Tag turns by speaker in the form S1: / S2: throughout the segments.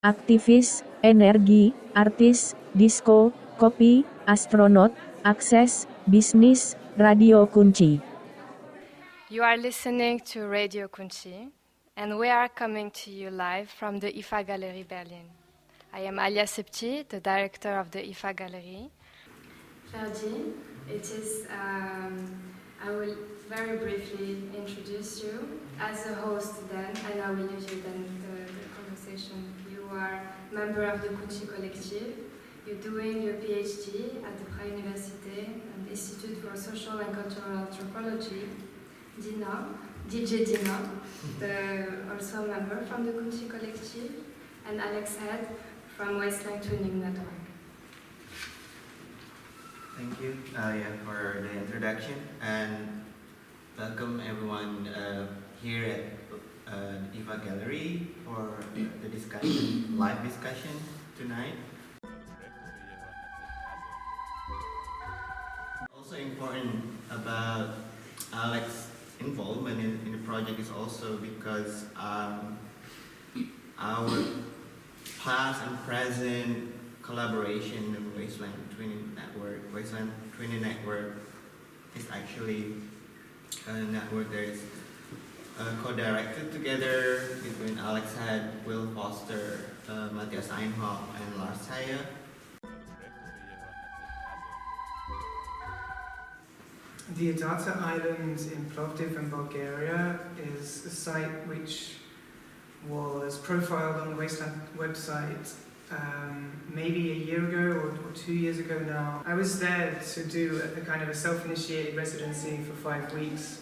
S1: aktivis, energi, artis, disco, kopi, astronot, akses, bisnis, radio kunci.
S2: You are listening to Radio Kunci, and we are coming to you live from the IFA Gallery Berlin. I am Alia Septi, the director of the IFA Gallery. Ferdi, I will very briefly introduce you as a host then, and I will usually then the conversation. You are member of the Kunci Collective. You're doing your PhD at the Prague University and Institute for Social and Cultural Anthropology. DJ Dina, also a member from the Kunci Collective, and Alex Head from Wasteland Twinning Network.
S3: Thank you, for the introduction, and welcome everyone here at IFA Gallery for the discussion, live discussion tonight. Also important about Alex's involvement in the project is also because our past and present collaboration in Wasteland Twinning Network is actually a network that is co-directed together between Alex Head, Will Foster, Matthias Einhoff, and Lars Heyer.
S4: The Adata Islands in Plovdiv in Bulgaria is a site which was profiled on the Wasteland website maybe a year ago or 2 years ago now. I was there to do a kind of a self-initiated residency for 5 weeks,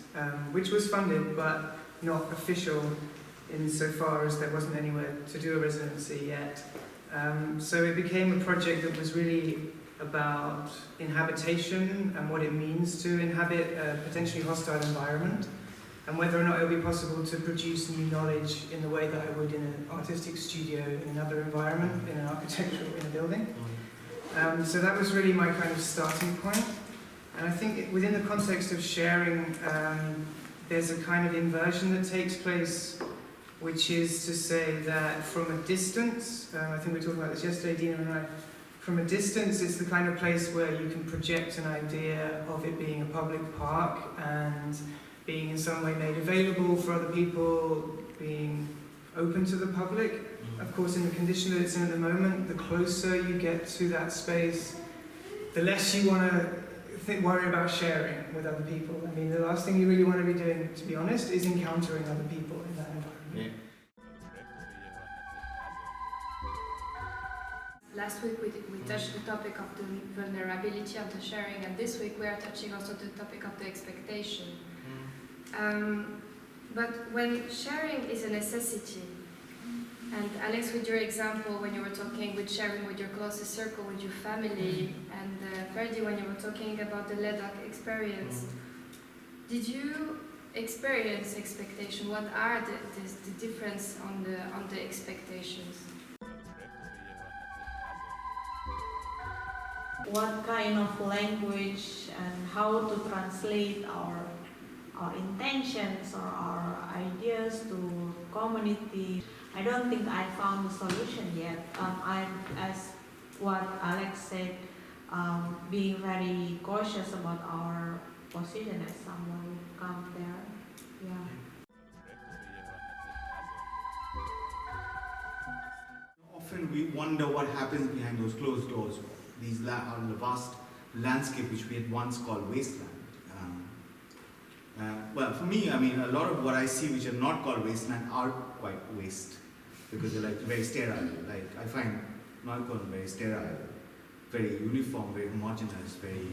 S4: which was funded but not official insofar as there wasn't anywhere to do a residency yet. So it became a project that was really about inhabitation and what it means to inhabit a potentially hostile environment, and whether or not it would be possible to produce new knowledge in the way that I would in an artistic studio in another environment, in an architectural, in a building. So that was really my kind of starting point. And I think within the context of sharing, there's a kind of inversion that takes place, which is to say that from a distance, I think we were talking about this yesterday, Dina and I, from a distance, it's the kind of place where you can project an idea of it being a public park and being in some way made available for other people, being open to the public. Of course, in the condition that it's in at the moment, the closer you get to that space, the less you want to worry about sharing with other people. I mean, the last thing you really want to be doing, to be honest, is encountering other people in that environment.
S3: Yeah.
S2: Last week we touched the topic of the vulnerability of the sharing, and this week we are touching also the topic of the expectation. But when sharing is a necessity, and Alex, with your example, when you were talking with sharing with your closest circle, with your family, and Ferdi, when you were talking about the LEDOC experience, did you experience expectation? What are the difference on the expectations?
S5: What kind of language and how to translate our intentions or our ideas to community. I don't think I found the solution yet. I'm, as what Alex said, being very cautious about our position as someone who come there. Yeah.
S6: Often we wonder what happens behind those closed doors. These the vast landscape which we had once called wasteland. Well, for me, I mean, a lot of what I see which are not called wasteland are quite waste, because they're like very sterile. Like I find Malcolm very sterile, very uniform, very homogeneous, very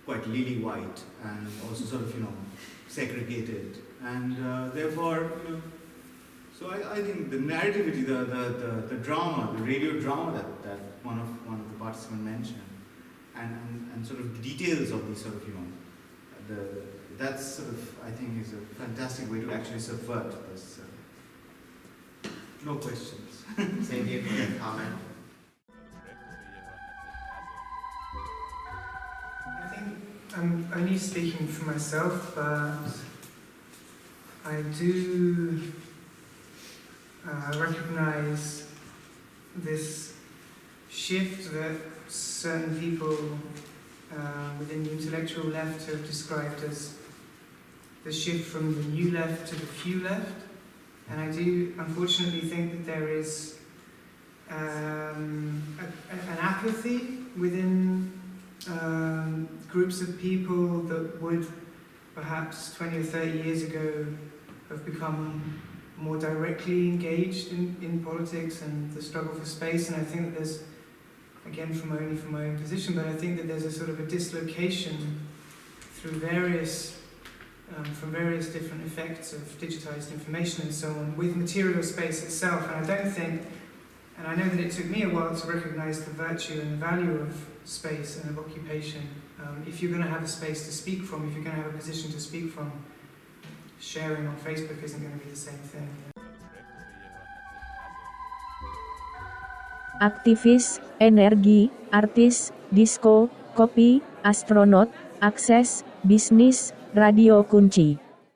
S6: quite lily white, and also sort of segregated, and therefore So I think the narrativity, the drama, the radio drama that one of the participants mentioned, and sort of the details of these sort of that's sort of, I think, is a fantastic way to actually subvert this. No questions.
S3: Thank you for that comment.
S4: I think I'm only speaking for myself, but I do recognize this shift that certain people within the intellectual left have described as the shift from the new left to the few left. And I do unfortunately think that there is an apathy within groups of people that would perhaps 20 or 30 years ago have become more directly engaged in politics and the struggle for space. And I think that there's, again from my own position, but I think that there's a sort of a dislocation through from various different effects of digitized information and so on with material space itself. And I don't think, and I know that it took me a while to recognize the virtue and the value of space and of occupation. If you're going to have a space to speak from, if you're going to have a position to speak from, sharing on Facebook isn't going to be the same thing.
S1: Aktivis, energi, artis, disco, kopi, astronot, akses, bisnis, radio kunci.